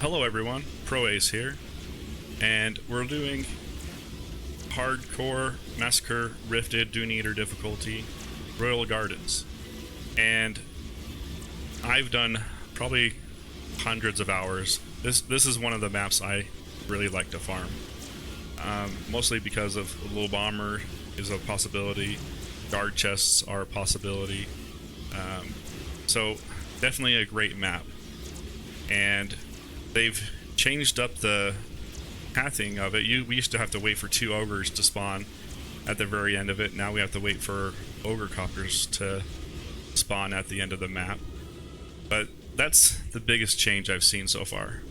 Hello everyone, Pro Ace here, and we're doing Hardcore Massacre Rifted Dune Eater difficulty, Royal Gardens. And I've done probably hundreds of hours. This is one of the maps I really like to farm. Mostly because of the little bomber is a possibility, guard chests are a possibility. So definitely a great map. And they've changed up the pathing of it. We used to have to wait for 2 ogres to spawn at the very end of it. Now we have to wait for ogre copters to spawn at the end of the map. But that's the biggest change I've seen so far.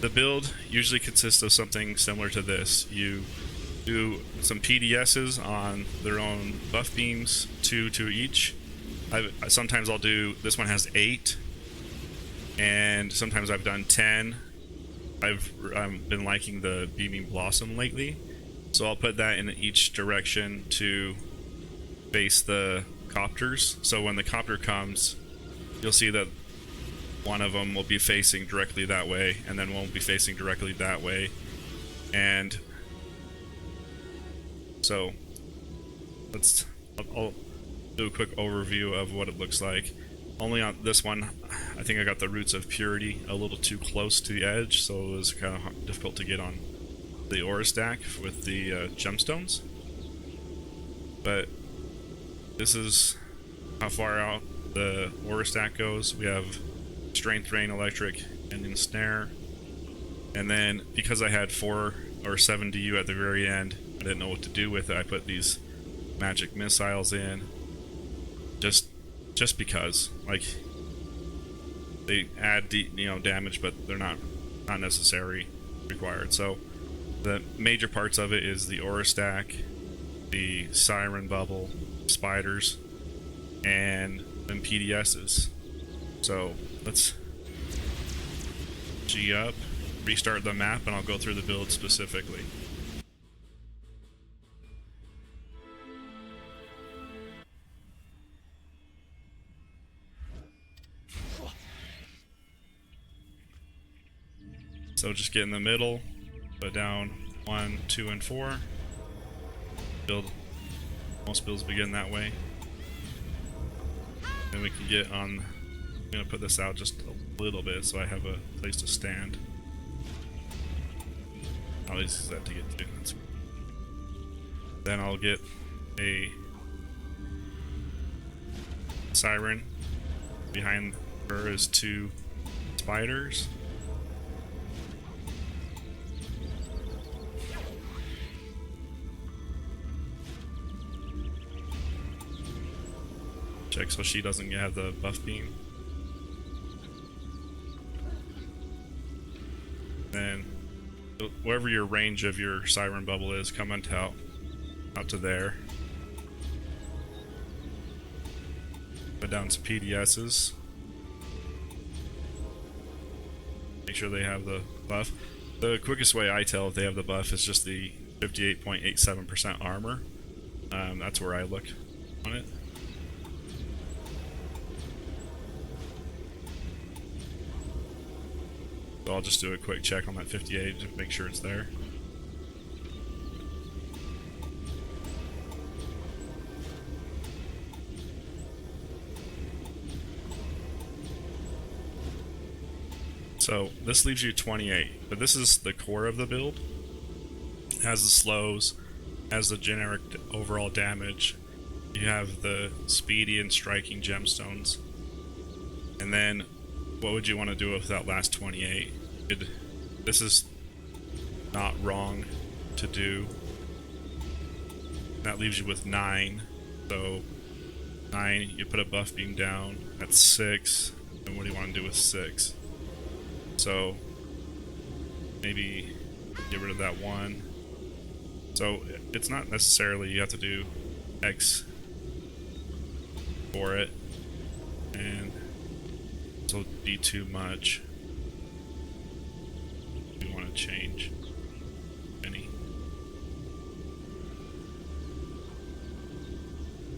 The build usually consists of something similar to this. You do some PDSs on their own buff beams, 2 to each. Sometimes I'll do, this one has 8, and sometimes I've done 10. I've been liking the Beaming Blossom lately, so I'll put that in each direction to face the copters. So when the copter comes, you'll see that one of them will be facing directly that way, and then one will be facing directly that way. And so I'll do a quick overview of what it looks like. Only on this one, I think I got the Roots of Purity a little too close to the edge, so it was kind of difficult to get on the aura stack with the gemstones. But this is how far out the aura stack goes. We have Strength, Drain, Electric, and Ensnare. And then, because I had 4 or 7 DU at the very end, I didn't know what to do with it. I put these magic missiles in. Just because, like, they add damage, but they're not necessary required. So the major parts of it is the aura stack, the siren bubble, spiders, and then PDSs. So let's G up, restart the map, and I'll go through the build specifically. So just get in the middle, put down 1, 2, and 4. Most builds begin that way. Then we can get on. I'm gonna put this out just a little bit so I have a place to stand. I'll use that to get to. Then I'll get a siren. Behind her is 2 spiders. Check so she doesn't have the buff beam. Then wherever your range of your siren bubble is, come on out to there. Put down some PDSs. Make sure they have the buff. The quickest way I tell if they have the buff is just the 58.87% armor. That's where I look on it. So I'll just do a quick check on that 58 to make sure it's there. So this leaves you 28, but this is the core of the build. It has the slows, has the generic overall damage. You have the speedy and striking gemstones. And then what would you want to do with that last 28? This is not wrong to do. That leaves you with 9. So 9, you put a buff beam down. That's 6. And what do you want to do with 6? So maybe get rid of that 1. So it's not necessarily you have to do X for it, and this will be too much. We want to change any.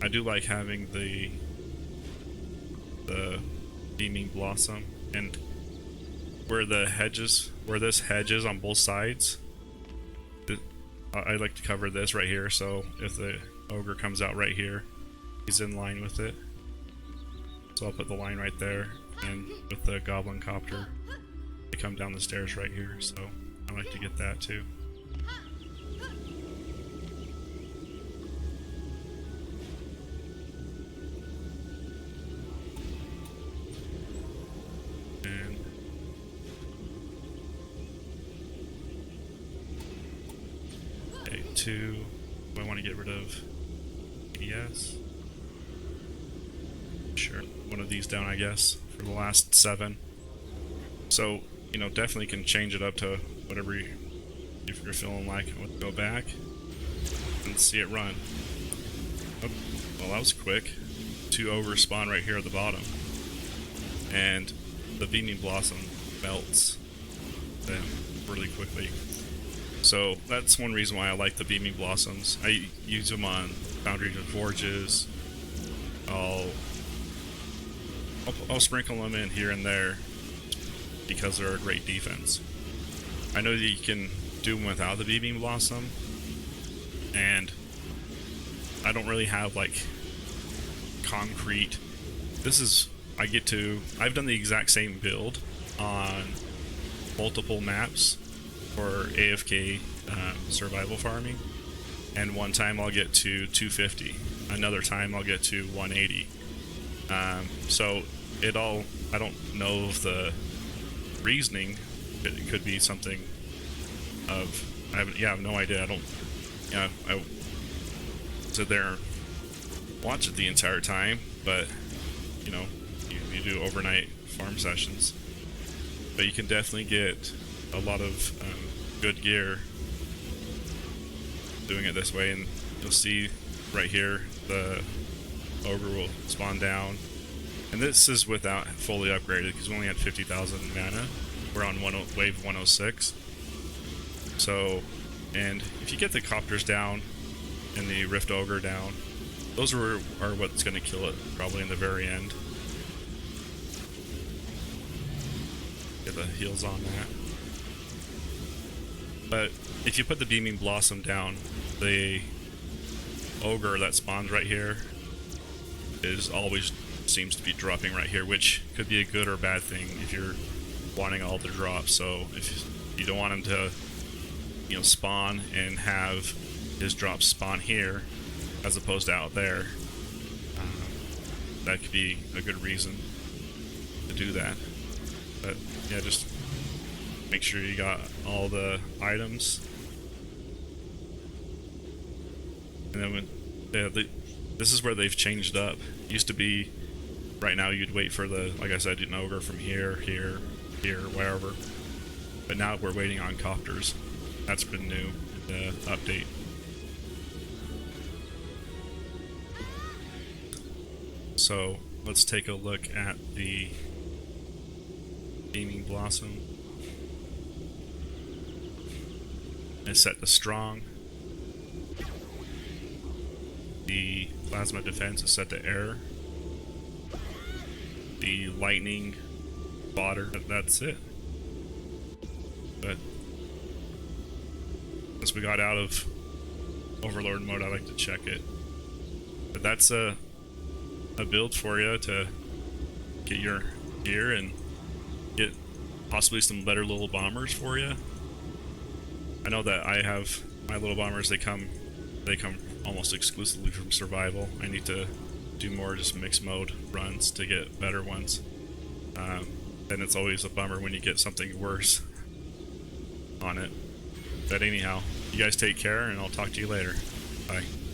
I do like having the Beaming Blossom, and where the hedges, where this hedge is on both sides, I like to cover this right here, so if the ogre comes out right here, he's in line with it. So I'll put the line right there, and with the goblin copter, they come down the stairs right here, so I like to get that too. And okay, 2, I want to get rid of ADS. Sure, one of these down, I guess, for the last 7. So, you know, definitely can change it up to whatever if you're feeling like. Let's go back and see it run. Oh, well, that was quick. 2 ogre spawn right here at the bottom, and the beaming blossom melts them really quickly. So that's one reason why I like the beaming blossoms. I use them on Foundries and Forges. I'll sprinkle them in here and there because they're a great defense. I know that you can do them without the beaming blossom, and I don't really have like concrete. I've done the exact same build on multiple maps for AFK survival farming, and one time I'll get to 250, another time I'll get to 180. So I don't know if the reasoning, it could be something of, I have no idea. I sit there and watch it the entire time, but you know, you do overnight farm sessions. But you can definitely get a lot of good gear doing it this way, and you'll see right here the ogre will spawn down, and this is without fully upgraded because we only had 50,000 mana. We're on wave 106. So, and if you get the copters down and the rift ogre down, those are what's going to kill it probably in the very end. Get the heals on that. But if you put the beaming blossom down, the ogre that spawns right here is always seems to be dropping right here, which could be a good or bad thing if you're wanting all the drops. So if you don't want him to, you know, spawn and have his drops spawn here as opposed to out there, that could be a good reason to do that. But yeah, just make sure you got all the items. And then this is where they've changed up. It used to be, right now you'd wait for the, like I said, an ogre from here, wherever. But now we're waiting on copters. That's been new, the update. So let's take a look at the beaming blossom. It's set to strong. The plasma defense is set to air. The lightning spotter, that's it. But once we got out of Overlord mode, I like to check it. But that's a build for you to get your gear and get possibly some better little bombers for you. I know that I have my little bombers, they come almost exclusively from survival. I need to do more just mixed mode runs to get better ones. Then it's always a bummer when you get something worse on it. But anyhow, you guys take care, and I'll talk to you later. Bye.